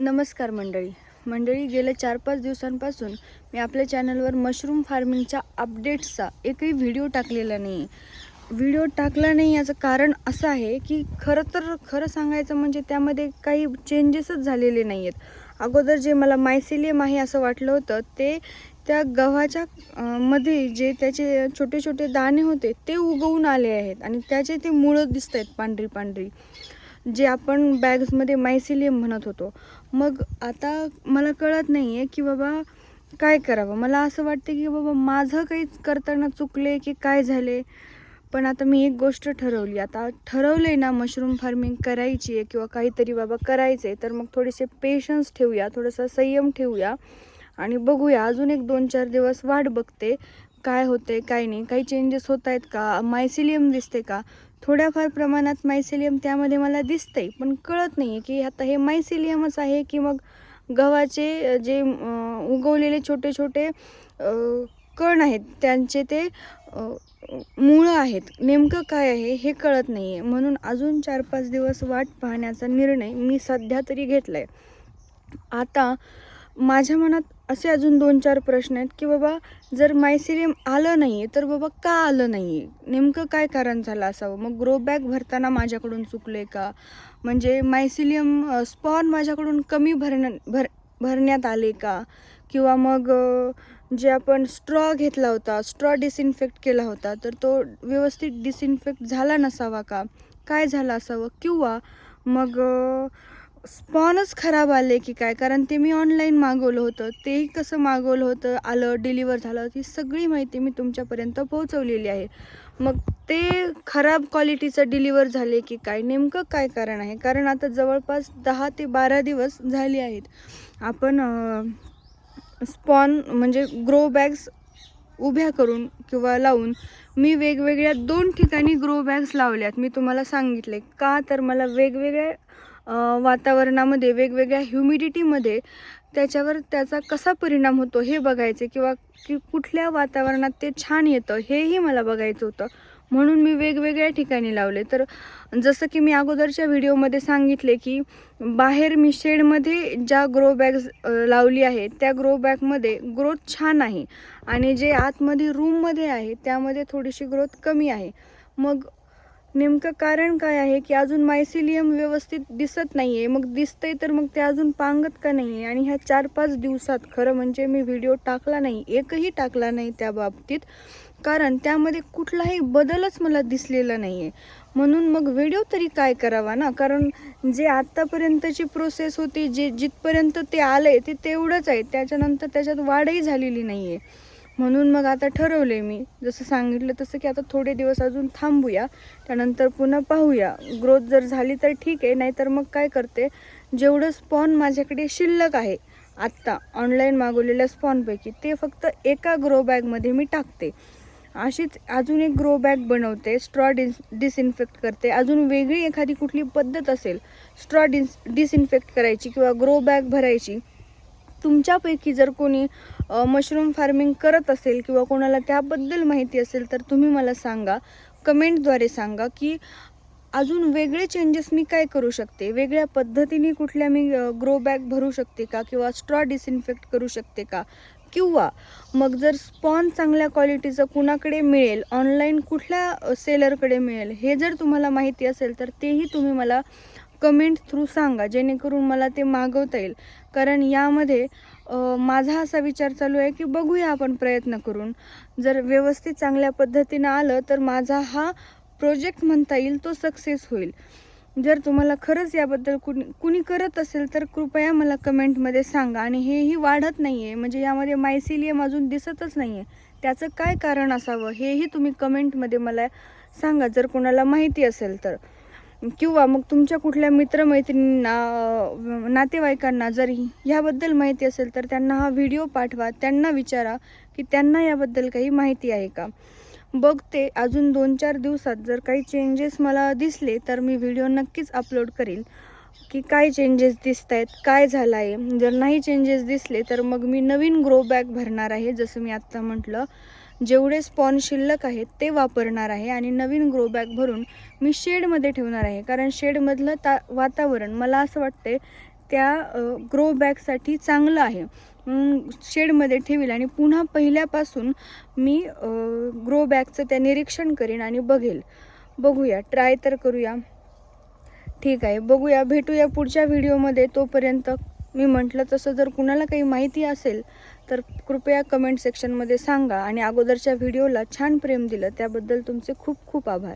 नमस्कार मंडळी गेल्या 4-5 दिवसांपासून मी आपल्या चॅनलवर मशरूम फार्मिंगच्या अपडेट्सचा एकही व्हिडिओ टाकलेला नाही. व्हिडिओ टाकला नाही याचं कारण असं आहे की खरं सांगायचं म्हणजे त्यामध्ये काही चेंजेसच झालेले नाही आहेत. अगोदर जे मला मायसिलियम आहे असं वाटलं होतं ते त्या गव्हाच्या मध्ये जे त्याचे छोटे छोटे दाणे होते ते उगवून आले आहेत आणि त्याचे ते मुळं दिसत आहेत पांढरी जे आपण बॅग्समध्ये मायसिलियम म्हणत होतो. मग आता मला कळत नाही आहे की बाबा काय करावं. मला असं वाटते की बाबा माझं काही करताना चुकले की काय झाले. पण आता मी एक गोष्ट ठरवली. आता ठरवलं आहे ना मशरूम फार्मिंग करायची आहे किंवा काहीतरी बाबा करायचं आहे, तर मग थोडेसे पेशन्स ठेवूया, थोडासा संयम ठेवूया आणि बघूया. अजून एक 2-4 दिवस वाट बघते काय होते काय नाही, काही चेंजेस होत आहेत का, मायसिलियम दिसते का. थोड्याफार प्रमाणात मायसिलियम त्यामध्ये मला दिसतंय, पण कळत नाही आहे की आता हे मायसिलियमच आहे की मग गव्हाचे जे उगवलेले छोटे छोटे कण आहेत त्यांचे ते मुळं आहेत. नेमकं काय आहे हे कळत नाही आहे. म्हणून अजून 4-5 दिवस वाट पाहण्याचा निर्णय मी सध्या तरी घेतला आहे. आता माझ्या मनात असे अजून 2-4 प्रश्न आहेत की बाबा जर मायसिलियम आलं नाही आहे तर बाबा का आलं नाही आहे, नेमकं काय कारण झालं असावं. मग ग्रो बॅग भरताना माझ्याकडून चुकले का, म्हणजे मायसिलियम स्पॉन माझ्याकडून कमी भरण्यात आले का, किंवा मग जे आपण स्ट्रॉ घेतला होता, स्ट्रॉ डिसइन्फेक्ट केला होता तर तो व्यवस्थित डिसइन्फेक्ट झाला नसावा का, काय झालं असावं. किंवा मग स्पॉनच खराब आले की काय, कारण ते मी ऑनलाईन मागवलं होतं, तेही कसं मागवलं होतं, आलं, डिलिव्हर झालं, ही सगळी माहिती मी तुमच्यापर्यंत पोहोचवलेली आहे. मग ते खराब क्वालिटीचं डिलिव्हर झाले की काय, नेमकं काय कारण आहे. कारण आता जवळपास 10 ते 12 दिवस झाले आहेत आपण स्पॉन म्हणजे ग्रो बॅग्स उभ्या करून किंवा लावून मी वेगवेगळ्या 2 ठिकाणी ग्रो बॅग्स लावल्यात. मी तुम्हाला सांगितले का, तर मला वेगवेगळ्या वातावरणामध्ये, वेगवेगळ्या ह्युमिडिटीमध्ये त्याच्यावर त्याचा कसा परिणाम होतो हे बघायचे, किंवा की कुठल्या वातावरणात ते छान येतं हेही मला बघायचं होतं. म्हणून मी वेगवेगळ्या ठिकाणी लावले. तर जसं की मी अगोदरच्या व्हिडिओमध्ये सांगितले की बाहेर मी शेडमध्ये ज्या ग्रो बॅग्स लावली आहे त्या ग्रो बॅगमध्ये ग्रोथ छान आहे आणि जे आतमध्ये रूममध्ये आहे त्यामध्ये थोडीशी ग्रोथ कमी आहे. मग नेमकं कारण काय आहे की अजून मायसिलियम व्यवस्थित दिसत नाही आहे. मग दिसतंय तर मग ते अजून पांगत का नाही आहे. आणि ह्या 4-5 दिवसात खरं म्हणजे मी व्हिडिओ टाकला नाही, एकही टाकला नाही त्या बाबतीत, कारण त्यामध्ये कुठलाही बदलच मला दिसलेला नाही आहे. म्हणून मग व्हिडिओ तरी काय करावा ना, कारण जे आत्तापर्यंतची प्रोसेस होती, जे जिथपर्यंत ते आलं आहे ते तेवढंच आहे, त्याच्यानंतर त्याच्यात वाढही झालेली नाही आहे. म्हणून मग आता ठरवले मी जसं सांगितलं तसं की आता थोडे दिवस अजून थांबूया, त्यानंतर पुन्हा पाहूया. ग्रोथ जर झाली तर ठीक आहे, नाहीतर मग काय करते, जेवढं स्पॉन माझ्याकडे शिल्लक आहे आत्ता ऑनलाईन मागवलेल्या स्पॉनपैकी ते फक्त एका ग्रो बॅगमध्ये मी टाकते. अशीच अजून एक ग्रो बॅग बनवते, स्ट्रॉ डिसइन्फेक्ट करते. अजून वेगळी एखादी कुठली पद्धत असेल स्ट्रॉ डिसइन्फेक्ट करायची किंवा ग्रो बॅग भरायची, तुमच्यापैकी जर कोणी मशरूम फार्मिंग करत असेल किंवा कोणाला त्याबद्दल माहिती असेल तर तुम्ही मला सांगा, कमेंटद्वारे सांगा की अजून वेगळे चेंजेस मी काय करू शकते, वेगळ्या पद्धतीने कुठल्या मी ग्रो बॅग भरू शकते का, किंवा स्ट्रॉ डिसइन्फेक्ट करू शकते का, किंवा मग जर स्पॉन चांगल्या क्वालिटीचं कुणाकडे मिळेल, ऑनलाईन कुठल्या सेलरकडे मिळेल, हे जर तुम्हाला माहिती असेल तर तेही तुम्ही मला कमेंट थ्रू सांगा, जेणेकरून मला ते मागवता येईल. कारण यामध्ये माझा असा विचार चालू आहे की बघूया आपण प्रयत्न करून, जर व्यवस्थित चांगल्या पद्धतीनं आलं तर माझा हा प्रोजेक्ट म्हणता येईल तो सक्सेस होईल. जर तुम्हाला खरंच याबद्दल कुणी करत असेल तर कृपया मला कमेंटमध्ये सांगा. आणि हेही वाढत नाही आहे, म्हणजे यामध्ये मायसिलियम अजून दिसतच नाही आहे, त्याचं काय कारण असावं हेही तुम्ही कमेंटमध्ये मला सांगा जर कोणाला माहिती असेल तर. किंवा मग तुमच्या कुठल्या मित्रमैत्रिणींना, नातेवाईकांना जर ह्याबद्दल माहिती असेल तर त्यांना हा व्हिडिओ पाठवा, त्यांना विचारा की त्यांना याबद्दल काही माहिती आहे का. बघते अजून 2-4 दिवसात जर काही चेंजेस मला दिसले तर मी व्हिडिओ नक्कीच अपलोड करील की काय चेंजेस दिसत आहेत, काय झालं आहे. जर नाही चेंजेस दिसले तर मग मी नवीन ग्रो बॅग भरणार आहे. जसं मी आत्ता म्हटलं, जेवढे स्पॉन शिल्लक आहेत ते वापरणार आहे आणि नवीन ग्रो बॅग भरून मी शेडमध्ये ठेवणार आहे. कारण शेडमधलं वातावरण मला असं वाटते त्या ग्रो बॅगसाठी चांगलं आहे. शेडमध्ये ठेवील आणि पुन्हा पहिल्यापासून मी ग्रो बॅगचं त्या निरीक्षण करेन आणि बघूया, ट्राय तर करूया. ठीक आहे, बघूया, भेटूया पुढच्या व्हिडिओमध्ये. तोपर्यंत मी म्हटलं तसं जर कुणाला काही माहिती असेल तर कृपया कमेंट सेक्शनमध्ये सांगा आणि अगोदरच्या व्हिडिओला छान प्रेम दिलं त्याबद्दल तुमचे खूप खूप आभार.